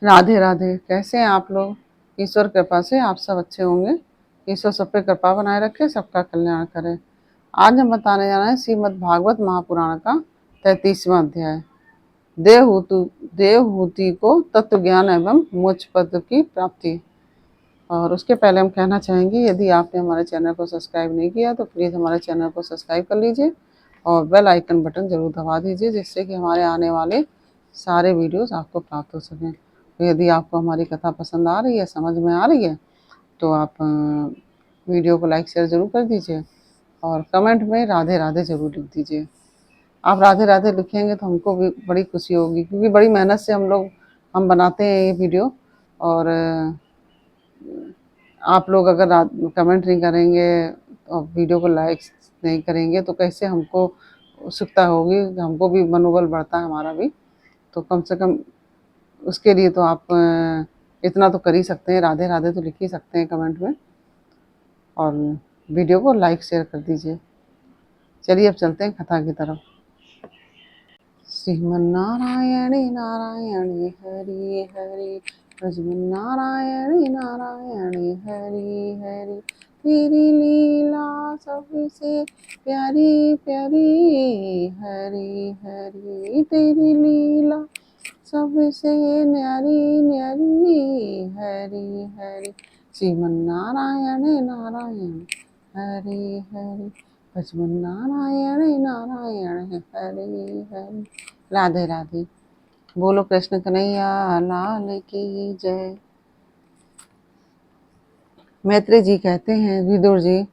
राधे राधे। कैसे हैं आप लोग? ईश्वर कृपा से आप सब अच्छे होंगे। ईश्वर सब पे कृपा बनाए रखे, सबका कल्याण करे। आज हम बताने जा रहे हैं श्रीमद् भागवत महापुराण का 33वां अध्याय, देवहूति देवहूति को तत्व ज्ञान एवं मोक्ष पद की प्राप्ति। और उसके पहले हम कहना चाहेंगे, यदि आपने हमारे चैनल को सब्सक्राइब नहीं किया तो प्लीज़ हमारे चैनल को सब्सक्राइब कर लीजिए और बेल आइकन बटन ज़रूर दबा दीजिए, जिससे कि हमारे आने वाले सारे वीडियोस आपको प्राप्त हो सकें। तो यदि आपको हमारी कथा पसंद आ रही है, समझ में आ रही है, तो आप वीडियो को लाइक शेयर ज़रूर कर दीजिए और कमेंट में राधे राधे ज़रूर लिख दीजिए। आप राधे राधे लिखेंगे तो हमको भी बड़ी खुशी होगी, क्योंकि बड़ी मेहनत से हम बनाते हैं ये वीडियो। और आप लोग अगर कमेंट नहीं करेंगे और वीडियो को लाइक नहीं करेंगे तो कैसे हमको उत्सुकता होगी, हमको भी मनोबल बढ़ता है हमारा भी। तो कम से कम उसके लिए तो आप इतना तो कर ही सकते हैं, राधे राधे तो लिख ही सकते हैं कमेंट में, और वीडियो को लाइक शेयर कर दीजिए। चलिए अब चलते हैं कथा की तरफ। श्रीमन्नारायणी नारायणी हरि हरि, नारायणी नारायणी हरि हरि। तेरी लीला सबसे प्यारी प्यारी हरि हरि, तेरी लीला सबसे न्यारी न्यारी हरि हरि। श्रीमन्नारायण नारायण हरि हरि, नारायण नारायण हरि हरि। राधे राधे। बोलो कृष्ण कन्हैया लाल की जय। मैत्रेय जी कहते हैं, विदुर जी,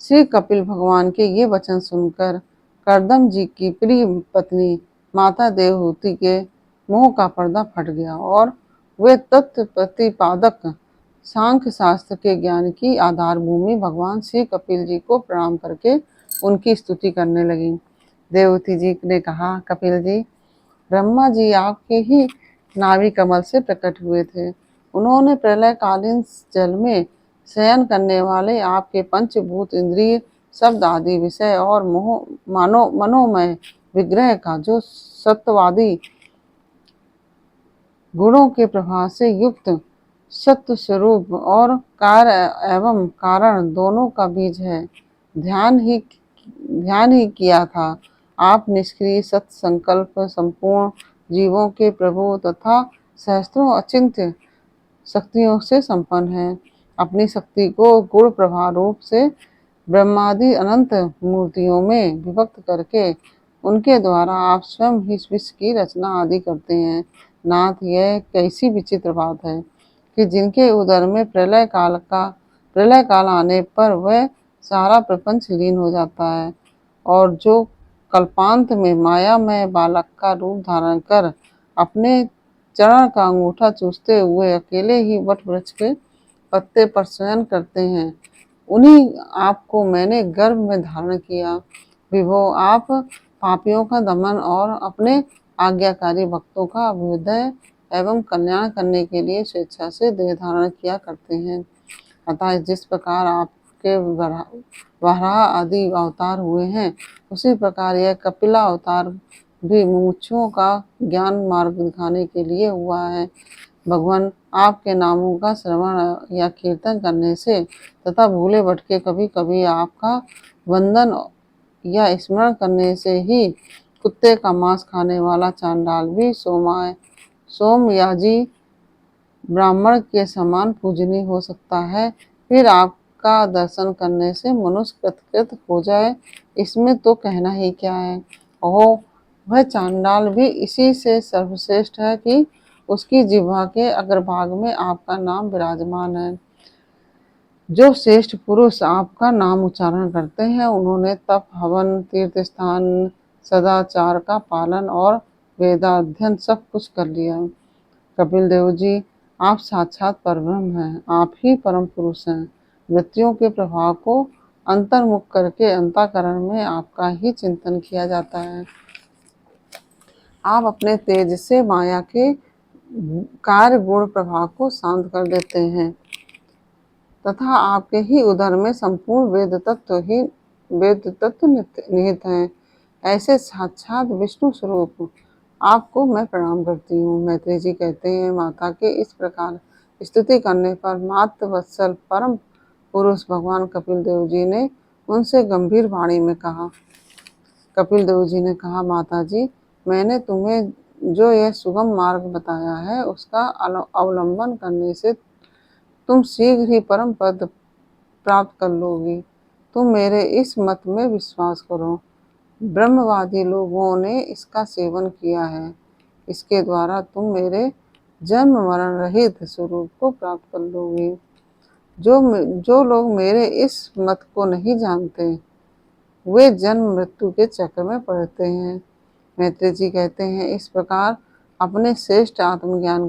श्री कपिल भगवान के ये वचन सुनकर कर्दम जी की प्रिय पत्नी माता देवहूति के मोह का पर्दा फट गया और वे तत्व प्रतिपादक सांख्य शास्त्र के ज्ञान की आधार भूमि भगवान श्री कपिल जी को प्रणाम करके उनकी स्तुति करने लगी। देवहूति जी ने कहा, कपिल जी, ब्रह्मा जी आपके ही नाभि कमल से प्रकट हुए थे। उन्होंने प्रलयकालीन जल में शयन करने वाले आपके पंचभूत इंद्रिय शब्द आदि विषय और मनोमय विग्रह का जो सत्यवादी गुणों के प्रभाव से युक्त सत्य स्वरूप और कार्य एवं कारण दोनों का बीज है, ध्यान ही किया था। आप निष्क्रिय सत्य संकल्प संपूर्ण जीवों के प्रभु तथा सहस्त्रों अचिंत्य शक्तियों से संपन्न है। अपनी शक्ति को गुण प्रभाव रूप से ब्रह्मादि अनंत मूर्तियों में विभक्त करके उनके द्वारा आप स्वयं ही विश्व की रचना आदि करते हैं। नाथ, यह कैसी विचित्र बात है कि जिनके उदर में प्रलय काल आने पर वह सारा प्रपंच लीन हो जाता है, और जो कल्पांत में माया में बालक का रूप धारण कर अपने चरण का अंगूठा चूसते हुए अकेले ही वट वृक्ष के पत्ते पर शयन करते हैं, उन्हीं आपको मैंने गर्भ में धारण किया। विभो, आप पापियों का दमन और अपने आज्ञाकारी भक्तों का अभ्युदय एवं कल्याण करने के लिए स्वेच्छा से देह धारण किया करते हैं। अतः जिस प्रकार आपके वराह आदि अवतार हुए हैं, उसी प्रकार यह कपिला अवतार भी मुमुक्षुओं का ज्ञान मार्ग दिखाने के लिए हुआ है। भगवान, आपके नामों का श्रवण या कीर्तन करने से तथा भूले भटके कभी कभी आपका वंदन या स्मरण करने से ही कुत्ते का मांस खाने वाला चांडाल भी सोमयाजी ब्राह्मण के समान पूजनीय हो सकता है। फिर आपका दर्शन करने से मनुष्य कृतकृत हो जाए, इसमें तो कहना ही क्या है। ओह, वह चांडाल भी इसी से सर्वश्रेष्ठ है कि उसकी जिह्वा के अग्रभाग में आपका नाम विराजमान है। जो श्रेष्ठ पुरुष आपका नाम उच्चारण करते हैं, उन्होंने तप, हवन, तीर्थ स्थान, सदाचार का पालन और वेदाध्ययन सब कुछ कर लिया। कपिल देव जी, आप साक्षात परब्रह्म हैं, आप ही परम पुरुष हैं। मृत्युओं के प्रभाव को अंतर्मुख करके अंतःकरण में आपका ही चिंतन किया जाता है। आप अपने तेज से माया के कार्य गुण प्रभाव को शांत कर देते हैं तथा आपके ही उदर में संपूर्ण वेद तत्व निहित हैं। ऐसे साक्षात विष्णु स्वरूप आपको मैं प्रणाम करती हूँ। मैत्री जी कहते हैं, माता के इस प्रकार स्तुति करने पर मातृ वत्सल परम पुरुष भगवान कपिल देव जी ने उनसे गंभीर वाणी में कहा। कपिल देव जी ने कहा, माता जी, मैंने तुम्हें जो यह सुगम मार्ग बताया है उसका अवलंबन करने से तुम शीघ्र ही परम पद प्राप्त कर लोगी। तुम मेरे इस मत में विश्वास करो। ब्रह्मवादी लोगों ने इसका सेवन किया है। इसके द्वारा तुम मेरे जन्म मरण रहित स्वरूप को प्राप्त कर लोगी। जो लोग मेरे इस मत को नहीं जानते वे जन्म मृत्यु के चक्र में पड़ते हैं। मैत्री जी कहते हैं, इस प्रकार अपने श्रेष्ठ आत्मज्ञान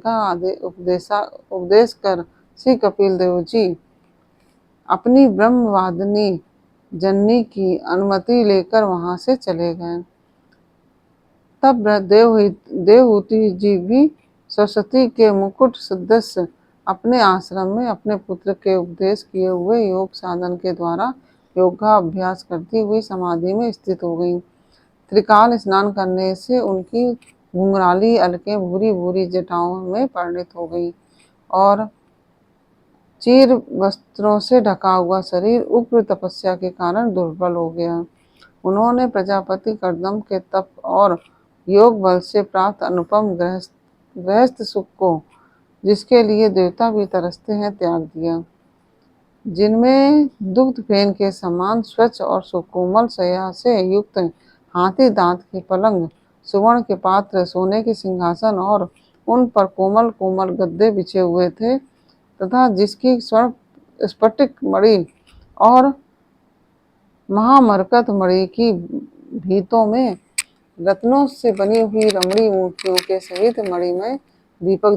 का उपदेश कर श्री कपिल देव जी अपनी ब्रह्मवादिनी जननी की अनुमति लेकर वहां से चले गए। तब देवहूति जी भी सरस्वती के मुकुट सदृश अपने आश्रम में अपने पुत्र के उपदेश किए हुए योग साधन के द्वारा योगाभ्यास करती हुई समाधि में स्थित हो गई। त्रिकाल स्नान करने से उनकी घुंघराली अलकें भूरी भूरी जटाओं में परिणित हो गई और चीर वस्त्रों से ढका हुआ शरीर उग्र तपस्या के कारण दुर्बल हो गया। उन्होंने प्रजापति कर्दम के तप और योग बल से प्राप्त अनुपम गृहस्थ सुख को, जिसके लिए देवता भी तरसते हैं, त्याग दिया। जिनमें दुग्ध फेन के समान स्वच्छ और सुकोमल शैया से युक्त हाथी दांत के पलंग, सुवर्ण के पात्र, सोने के सिंहासन और उन पर कोमल कोमल गद्दे बिछे हुए थे तथा जिसकी स्वर्ण स्फटिक मणि और महामरकत मणि की भीतों में रत्नों से बनी हुई रमणी मूर्तियों के सहित मणि में दीपक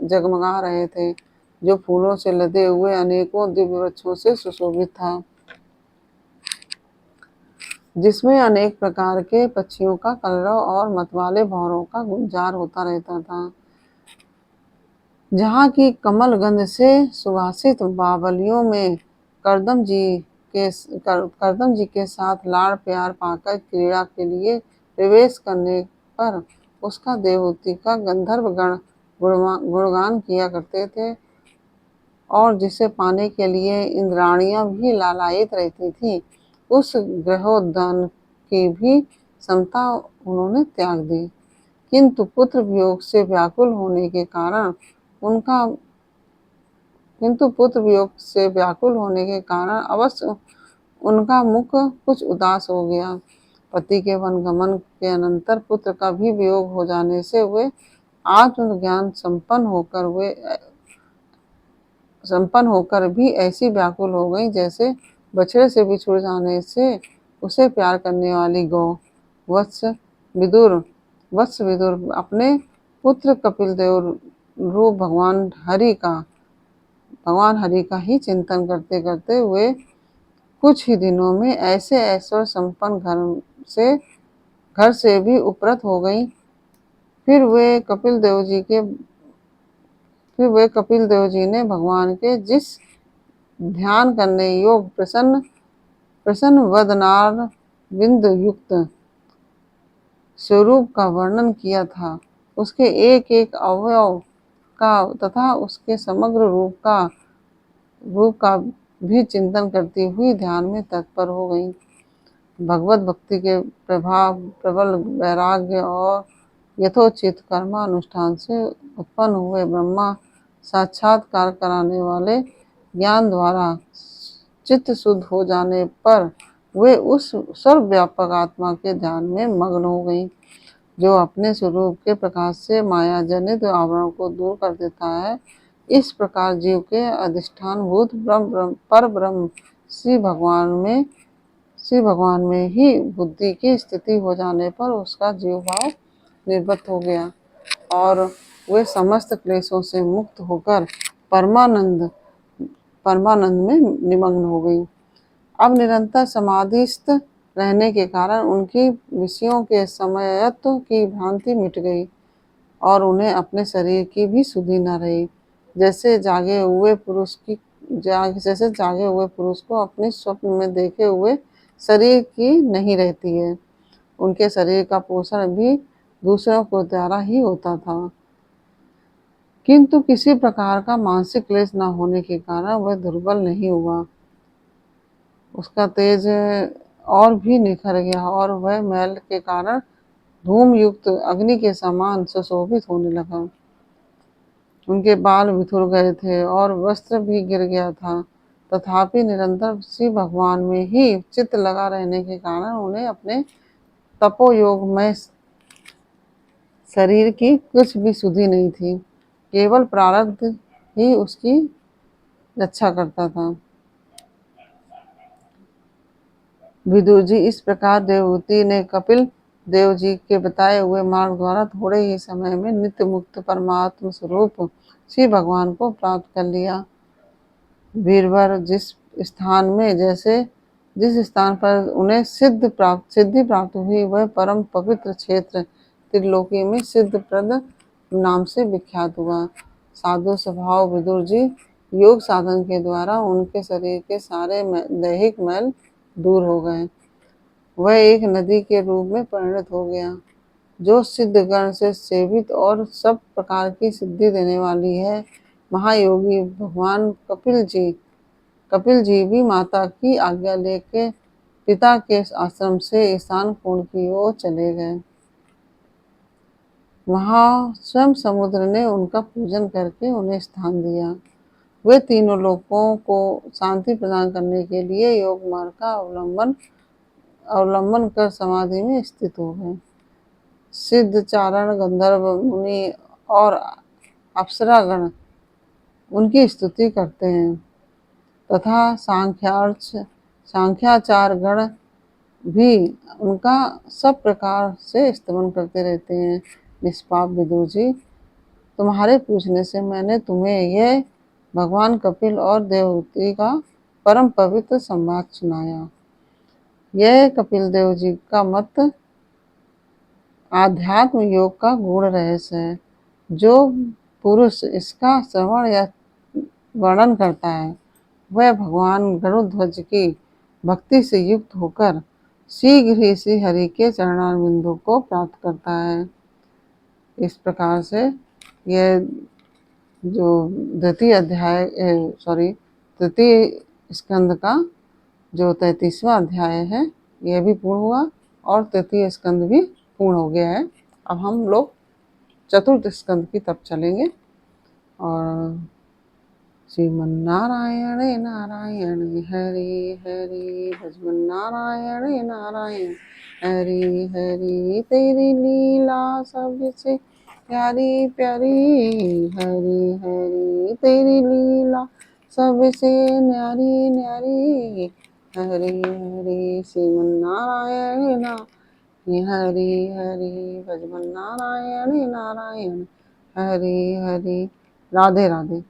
जगमगा रहे थे, जो फूलों से लदे हुए अनेकों दिव्य वृक्षों से सुशोभित था, जिसमें अनेक प्रकार के पक्षियों का कलरव और मतवाले भौरों का गुंजार होता रहता था। जहाँ की कमल गंध से सुवासित बावलियों में करदम जी के साथ लाड़ प्यार पाकर क्रीड़ा के लिए प्रवेश करने पर उसका देवहूति का गंधर्व गण गुणगान किया करते थे और जिसे पाने के लिए इंद्राणियां भी लालायित रहती थी, उस गृहोद्यान की भी समता उन्होंने त्याग दी। किंतु पुत्र वियोग से व्याकुल होने के कारण अवश्य उनका मुख कुछ उदास हो गया। पति के वनगमन के अनंतर पुत्र का भी वियोग हो जाने से वे आत्मज्ञान संपन्न होकर भी ऐसी व्याकुल हो गई जैसे बछड़े से बिछुड़ जाने से उसे प्यार करने वाली गौ। वत्स विदुर अपने पुत्र कपिल देव रूप भगवान हरि का ही चिंतन करते करते वे कुछ ही दिनों में ऐसे ऐश्वर्य संपन्न घर से भी उपरत हो गई। फिर वे कपिल देव जी ने भगवान के जिस ध्यान करने योग प्रसन्न वदनार बिंद युक्त स्वरूप का वर्णन किया था, उसके एक एक अवयव का तथा उसके समग्र रूप का भी चिंतन करती हुई ध्यान में तत्पर हो गई। भगवत भक्ति के प्रबल वैराग्य और यथोचित कर्मानुष्ठान से उत्पन्न हुए ब्रह्मा साक्षात्कार कराने वाले ज्ञान द्वारा चित्त शुद्ध हो जाने पर वे उस सर्वव्यापक आत्मा के ध्यान में मग्न हो गई, जो अपने स्वरूप के प्रकाश से माया जनित आवरण को दूर कर देता है। इस प्रकार जीव के अधिष्ठान भूत पर ब्रह्म श्री भगवान में ही बुद्धि की स्थिति हो जाने पर उसका जीव भाव निर्वृत्त हो गया और वे समस्त क्लेशों से मुक्त होकर परमानंद में निमग्न हो गई। अब निरंतर समाधिस्थ रहने के कारण उनकी विषयों के समयत्व की भ्रांति मिट गई और उन्हें अपने शरीर की भी सुधि न रही। जैसे जागे हुए पुरुष को अपने स्वप्न में देखे हुए शरीर की नहीं रहती है, उनके शरीर का पोषण भी दूसरों को द्वारा ही होता था, किंतु किसी प्रकार का मानसिक क्लेश न होने के कारण वह दुर्बल नहीं हुआ। उसका तेज और भी निखर गया और वह मैल के कारण धूम युक्त अग्नि के समान सुशोभित होने लगा। उनके बाल बिखर गए थे और वस्त्र भी गिर गया था, तथापि निरंतर श्री भगवान में ही चित्त लगा रहने के कारण उन्हें अपने तपोयोग में शरीर की कुछ भी सुधि नहीं थी। केवल प्रारब्ध ही उसकी रक्षा करता था। विदुर जी, इस प्रकार देवहूति ने कपिल देव जी के बताए हुए मार्ग द्वारा थोड़े ही समय में नित्य मुक्त परमात्म स्वरूप श्री भगवान को प्राप्त कर लिया। वीरवर, जिस स्थान पर उन्हें सिद्धि प्राप्त हुई वह परम पवित्र क्षेत्र त्रिलोकी में सिद्धप्रद नाम से विख्यात हुआ। साधु स्वभाव विदुर जी योग साधन के द्वारा उनके शरीर के सारे दैहिक मैल दूर हो गए। वह एक नदी के रूप में परिणत हो गया, जो सिद्ध गण से सेवित और सब प्रकार की सिद्धि देने वाली है। महायोगी भगवान कपिल जी भी माता की आज्ञा लेकर पिता के आश्रम से ईशान कोण की ओर चले गए। वहां स्वयं समुद्र ने उनका पूजन करके उन्हें स्थान दिया। वे तीनों लोगों को शांति प्रदान करने के लिए योग मार्ग का अवलंबन कर समाधि में स्थित हो गए। सिद्ध चारण, गंधर्व, मुनि और अप्सरागण उनकी स्तुति करते हैं तथा सांख्याचार गण भी उनका सब प्रकार से स्तमन करते रहते हैं। निष्पाप विदुर जी, तुम्हारे पूछने से मैंने तुम्हें यह भगवान कपिल और देवहूति का परम पवित्र संवाद सुनाया। यह कपिल देव जी का मत आध्यात्म योग का गूढ़ रहस्य है। जो पुरुष इसका श्रवण या वर्णन करता है वह भगवान गरुड़ध्वज की भक्ति से युक्त होकर शीघ्र ही श्री हरि के चरणारविंदों को प्राप्त करता है। इस प्रकार से यह जो तृतीय स्कंद का जो 33वां अध्याय है यह भी पूर्ण हुआ और तृतीय स्कंद भी पूर्ण हो गया है। अब हम लोग चतुर्थ स्कंद की तरफ चलेंगे। और श्रीमन्नारायण नारायण हरि हरि, भजमन नारायण नारायण हरि हरि, तेरी लीला सबसे प्यारी प्यारी, हरि हरि तेरी लीला सबसे न्यारी न्यारी, हरि हरि श्रीमन्नारायण हरि हरि, भजमन नारायण नारायण हरि हरि। राधे राधे।